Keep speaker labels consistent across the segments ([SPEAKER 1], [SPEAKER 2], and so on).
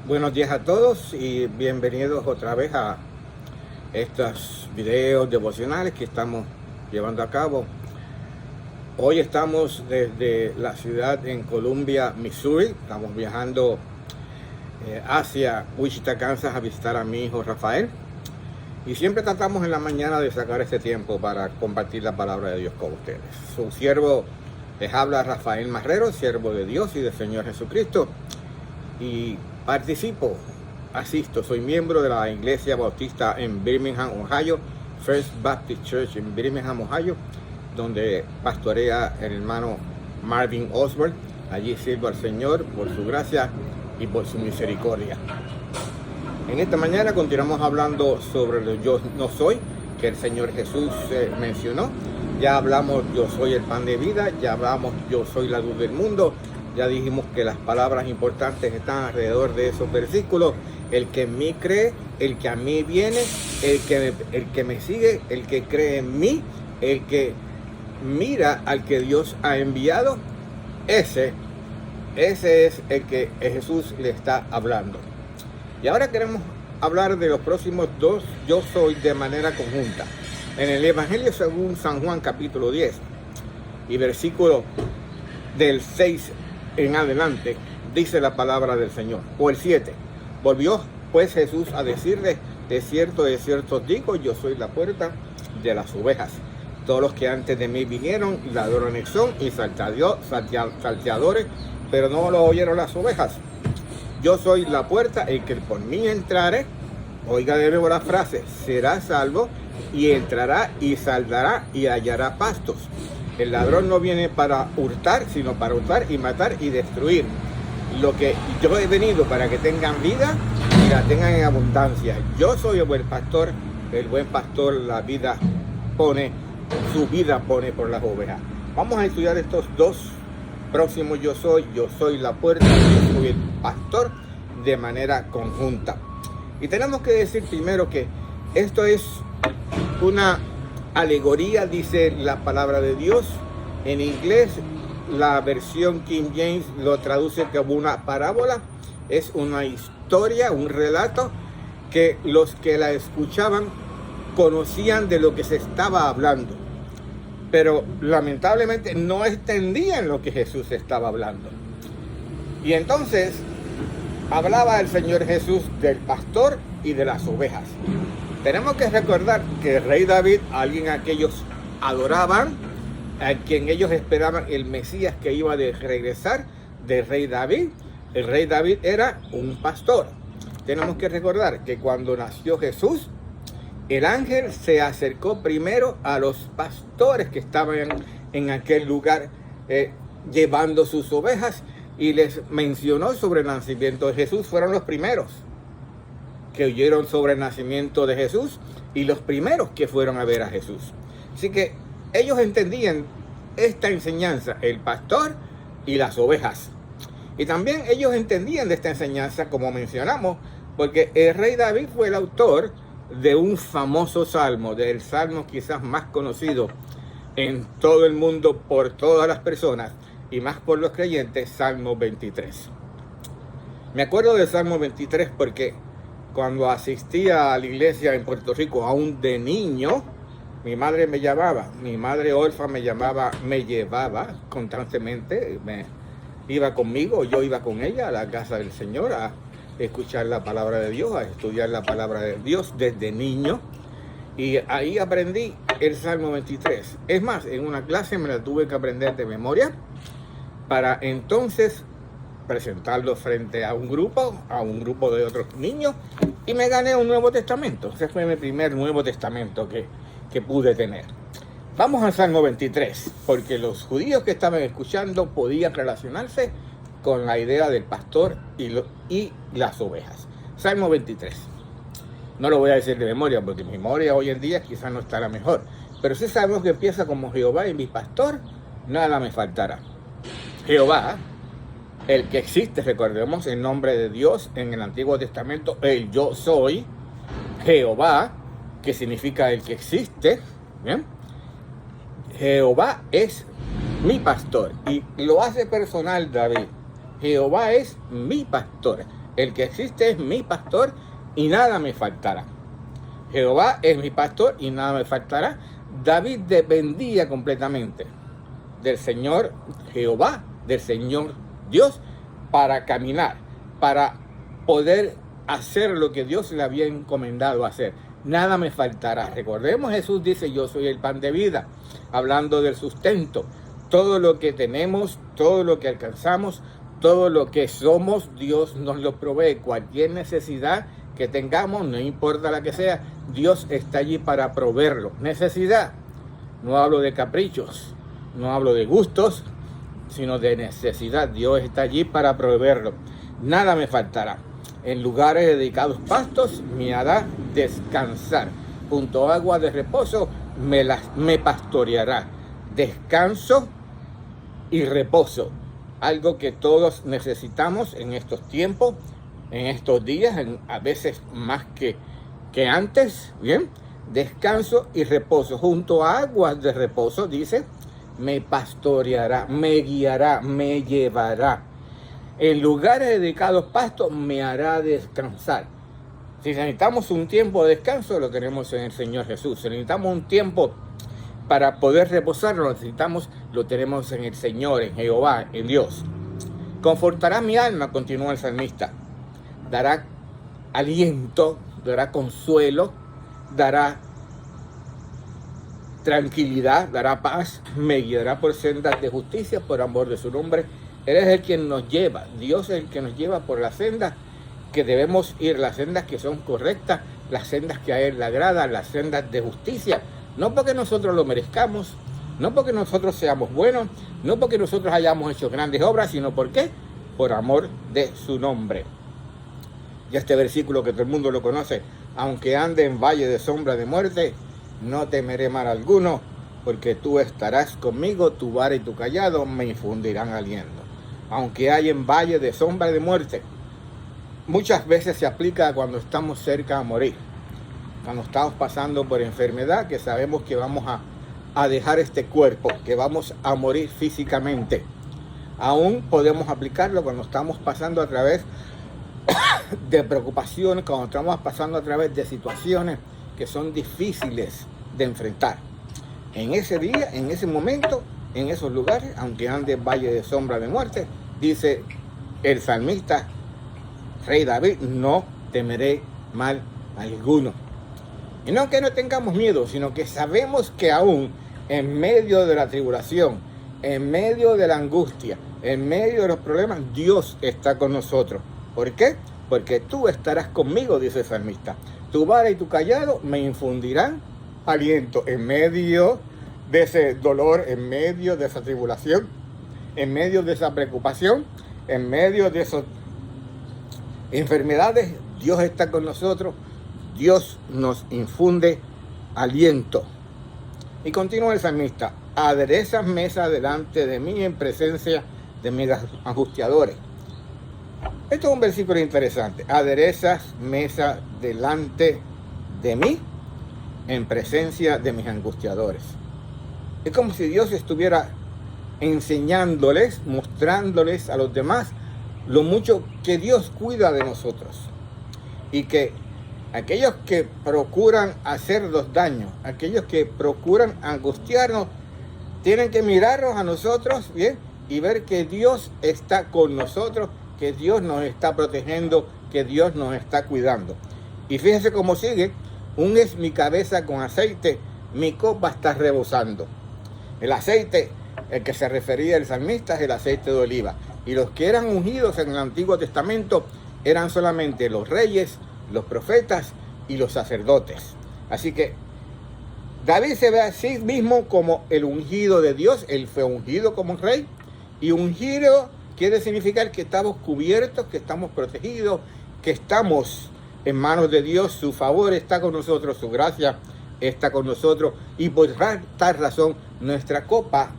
[SPEAKER 1] Buenos días a todos y bienvenidos otra vez a estos videos devocionales que estamos llevando a cabo. Hoy estamos desde la ciudad en Columbia, Missouri. Estamos viajando hacia Wichita, Kansas a visitar a mi hijo Rafael. Y siempre tratamos en la mañana de sacar este tiempo para compartir la palabra de Dios con ustedes. Su siervo les habla Rafael Marrero, siervo de Dios y del Señor Jesucristo. Y participo, asisto, soy miembro de la Iglesia Bautista en Birmingham, Ohio, First Baptist Church en Birmingham, Ohio, donde pastorea el hermano Marvin Osborne. Allí sirvo al Señor por su gracia y por su misericordia. En esta mañana continuamos hablando sobre el yo no soy, que el Señor Jesús mencionó. Ya hablamos yo soy el pan de vida, ya hablamos yo soy la luz del mundo. Ya dijimos que las palabras importantes están alrededor de esos versículos. El que en mí cree, el que a mí viene, el que me sigue, el que cree en mí, el que mira al que Dios ha enviado, ese es el que Jesús le está hablando. Y ahora queremos hablar de los próximos dos yo soy de manera conjunta. En el Evangelio según San Juan capítulo 10 y versículo del 6 en adelante, dice la palabra del Señor. O el 7. Volvió pues Jesús a decirle: de cierto os digo, yo soy la puerta de las ovejas. Todos los que antes de mí vinieron, ladrones son y salteadores, pero no lo oyeron las ovejas. Yo soy la puerta, el que por mí entrare, oiga de nuevo la frase, será salvo, y entrará y saldrá y hallará pastos. El ladrón no viene para hurtar, sino para hurtar y matar y destruir. Lo que yo he venido para que tengan vida y la tengan en abundancia. Yo soy el buen pastor la vida su vida pone por las ovejas. Vamos a estudiar estos dos próximos yo soy la puerta, yo soy el pastor, de manera conjunta. Y tenemos que decir primero que esto es una alegoría, dice la palabra de Dios. En inglés, la versión King James lo traduce como una parábola. Es una historia, un relato que los que la escuchaban conocían de lo que se estaba hablando, pero lamentablemente no entendían lo que Jesús estaba hablando. Y entonces hablaba el Señor Jesús del pastor y de las ovejas. Tenemos que recordar que el rey David, alguien a que ellos adoraban, a quien ellos esperaban, el Mesías que iba a regresar del rey David. El rey David era un pastor. Tenemos que recordar que cuando nació Jesús, el ángel se acercó primero a los pastores que estaban en aquel lugar llevando sus ovejas y les mencionó sobre el nacimiento de Jesús. Fueron los primeros que oyeron sobre el nacimiento de Jesús y los primeros que fueron a ver a Jesús. Así que ellos entendían esta enseñanza, el pastor y las ovejas. Y también ellos entendían de esta enseñanza, como mencionamos, porque el rey David fue el autor de un famoso salmo, del salmo quizás más conocido en todo el mundo por todas las personas y más por los creyentes, Salmo 23. Me acuerdo del Salmo 23 porque cuando asistía a la iglesia en Puerto Rico, aún de niño, mi madre Olfa me llevaba constantemente, iba conmigo, yo iba con ella a la casa del Señor a escuchar la palabra de Dios, a estudiar la palabra de Dios desde niño. Y ahí aprendí el Salmo 23. Es más, en una clase me la tuve que aprender de memoria para entonces presentarlo frente a un grupo de otros niños, y me gané un Nuevo Testamento. Ese fue mi primer Nuevo Testamento que pude tener. Vamos al Salmo 23, porque los judíos que estaban escuchando podían relacionarse con la idea del pastor y las ovejas. Salmo 23. No lo voy a decir de memoria, porque mi memoria hoy en día quizás no estará mejor, pero sí sabemos que empieza como: Jehová es mi pastor, nada me faltará. Jehová, el que existe, recordemos el nombre de Dios en el Antiguo Testamento, el yo soy, Jehová, que significa el que existe, ¿bien? Jehová es mi pastor, y lo hace personal David. Jehová es mi pastor. El que existe es mi pastor y nada me faltará. Jehová es mi pastor y nada me faltará. David dependía completamente del Señor Jehová, del Señor Dios, para caminar, para poder hacer lo que Dios le había encomendado hacer. Nada me faltará. Recordemos, Jesús dice, yo soy el pan de vida, hablando del sustento. Todo lo que tenemos, todo lo que alcanzamos, todo lo que somos, Dios nos lo provee. Cualquier necesidad que tengamos, no importa la que sea, Dios está allí para proveerlo. Necesidad, no hablo de caprichos, no hablo de gustos, sino de necesidad. Dios está allí para proveerlo. Nada me faltará. En lugares dedicados pastos me hará descansar. Junto a agua de reposo me pastoreará. Descanso y reposo. Algo que todos necesitamos en estos tiempos, en estos días, a veces más que antes. Bien, descanso y reposo. Junto a aguas de reposo, dice, me pastoreará, me guiará, me llevará. En lugares dedicados pastos me hará descansar. Si necesitamos un tiempo de descanso, lo tenemos en el Señor Jesús. Si necesitamos un tiempo para poder reposar, lo tenemos en el Señor, en Jehová, en Dios. Confortará mi alma, continúa el salmista. Dará aliento, dará consuelo, dará tranquilidad, dará paz, me guiará por sendas de justicia por amor de su nombre. Él es el quien nos lleva, Dios es el que nos lleva por las sendas que debemos ir, las sendas que son correctas, las sendas que a Él le agrada, las sendas de justicia. No porque nosotros lo merezcamos, no porque nosotros seamos buenos, no porque nosotros hayamos hecho grandes obras, sino porque por amor de su nombre. Y este versículo que todo el mundo lo conoce, aunque ande en valle de sombra de muerte, no temeré mal alguno, porque tú estarás conmigo, tu vara y tu cayado me infundirán aliento. Aunque hay en valle de sombra de muerte, muchas veces se aplica cuando estamos cerca a morir, cuando estamos pasando por enfermedad, que sabemos que vamos a dejar este cuerpo, que vamos a morir físicamente. Aún podemos aplicarlo cuando estamos pasando a través de preocupaciones, cuando estamos pasando a través de situaciones que son difíciles de enfrentar. En ese día, en ese momento, en esos lugares, aunque ande en valle de sombra de muerte, dice el salmista, Rey David, no temeré mal alguno. Y no que no tengamos miedo, sino que sabemos que aún en medio de la tribulación, en medio de la angustia, en medio de los problemas, Dios está con nosotros. ¿Por qué? Porque tú estarás conmigo, dice el salmista. Tu vara y tu cayado me infundirán aliento en medio de ese dolor, en medio de esa tribulación, en medio de esa preocupación, en medio de esas enfermedades. Dios está con nosotros. Dios nos infunde aliento. Y continúa el salmista, aderezas mesa delante de mí en presencia de mis angustiadores. Esto es un versículo interesante. Aderezas mesa delante de mí en presencia de mis angustiadores. Es como si Dios estuviera enseñándoles, mostrándoles a los demás lo mucho que Dios cuida de nosotros. Y que aquellos que procuran hacernos daño, aquellos que procuran angustiarnos, tienen que mirarnos a nosotros, ¿bien? Y ver que Dios está con nosotros, que Dios nos está protegiendo, que Dios nos está cuidando. Y fíjense cómo sigue, unges mi cabeza con aceite, mi copa está rebosando. El aceite, el que se refería el salmista, es el aceite de oliva. Y los que eran ungidos en el Antiguo Testamento eran solamente los reyes, los profetas y los sacerdotes. Así que David se ve a sí mismo como el ungido de Dios. Él fue ungido como rey. Y ungido quiere significar que estamos cubiertos, que estamos protegidos, que estamos en manos de Dios. Su favor está con nosotros, su gracia está con nosotros. Y por tal razón nuestra copa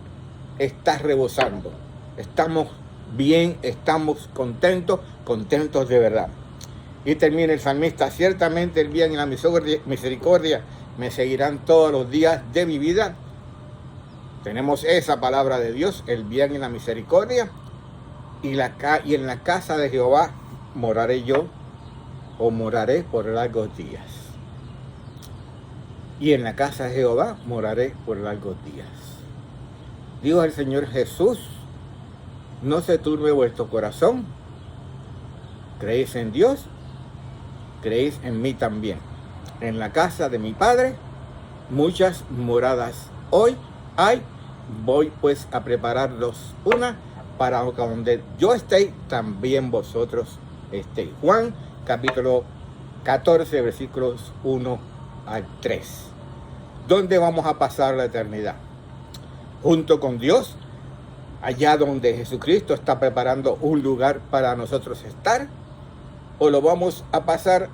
[SPEAKER 1] está rebosando. Estamos bien, estamos contentos de verdad. Y termina el salmista, ciertamente el bien y la misericordia me seguirán todos los días de mi vida. Tenemos esa palabra de Dios, el bien y la misericordia. Y en la casa de Jehová moraré yo, o moraré por largos días. Y en la casa de Jehová moraré por largos días. Dijo el Señor Jesús: no se turbe vuestro corazón. ¿Creéis en Dios? Creéis en mí también. En la casa de mi Padre muchas moradas hoy hay. Voy pues a prepararlos una, para que donde yo esté, también vosotros estéis. Juan capítulo 14, versículos 1 al 3. ¿Dónde vamos a pasar la eternidad? Junto con Dios, allá donde Jesucristo está preparando un lugar para nosotros estar, o lo vamos a pasar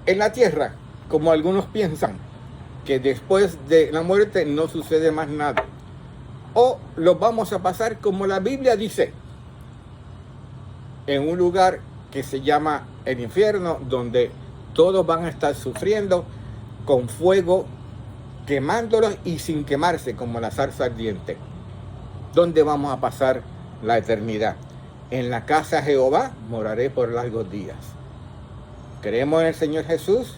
[SPEAKER 1] en la tierra, como algunos piensan, que después de la muerte no sucede más nada, o lo vamos a pasar como la Biblia dice, en un lugar que se llama el infierno, donde todos van a estar sufriendo con fuego, quemándolos y sin quemarse, como la zarza ardiente. ¿Dónde vamos a pasar la eternidad? En la casa de Jehová moraré por largos días. Creemos en el Señor Jesús,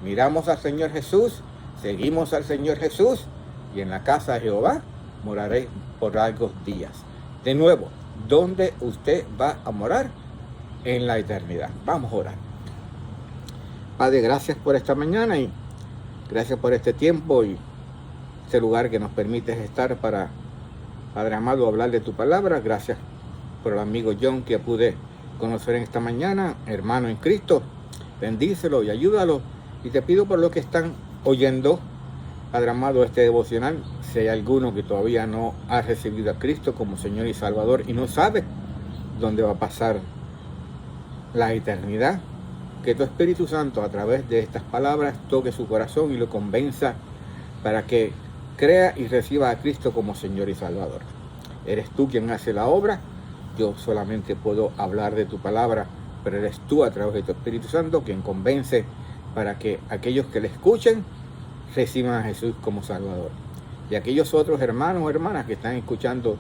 [SPEAKER 1] miramos al Señor Jesús, seguimos al Señor Jesús, y en la casa de Jehová moraré por largos días. De nuevo, ¿dónde usted va a morar? En la eternidad. Vamos a orar. Padre, gracias por esta mañana y gracias por este tiempo y este lugar que nos permites estar para, Padre amado, hablar de tu palabra. Gracias por el amigo John que pude conocer en esta mañana, hermano en Cristo. Bendícelo y ayúdalo. Y te pido por lo que están oyendo, Padre amado, este devocional, si hay alguno que todavía no ha recibido a Cristo como Señor y Salvador y no sabe dónde va a pasar la eternidad, que tu Espíritu Santo a través de estas palabras toque su corazón y lo convenza para que crea y reciba a Cristo como Señor y Salvador. Eres tú quien hace la obra, yo solamente puedo hablar de tu palabra, pero eres tú a través de tu Espíritu Santo quien convence para que aquellos que le escuchen reciban a Jesús como Salvador. Y aquellos otros hermanos o hermanas que están escuchando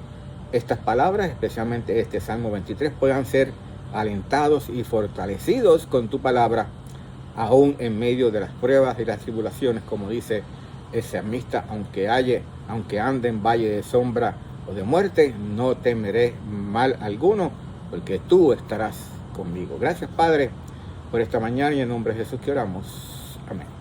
[SPEAKER 1] estas palabras, especialmente este Salmo 23, puedan ser alentados y fortalecidos con tu palabra, aún en medio de las pruebas y las tribulaciones, como dice el salmista: aunque ande en valle de sombra o de muerte, no temeré mal alguno, porque tú estarás conmigo. Gracias, Padre, por esta mañana, y en nombre de Jesús que oramos. Amén.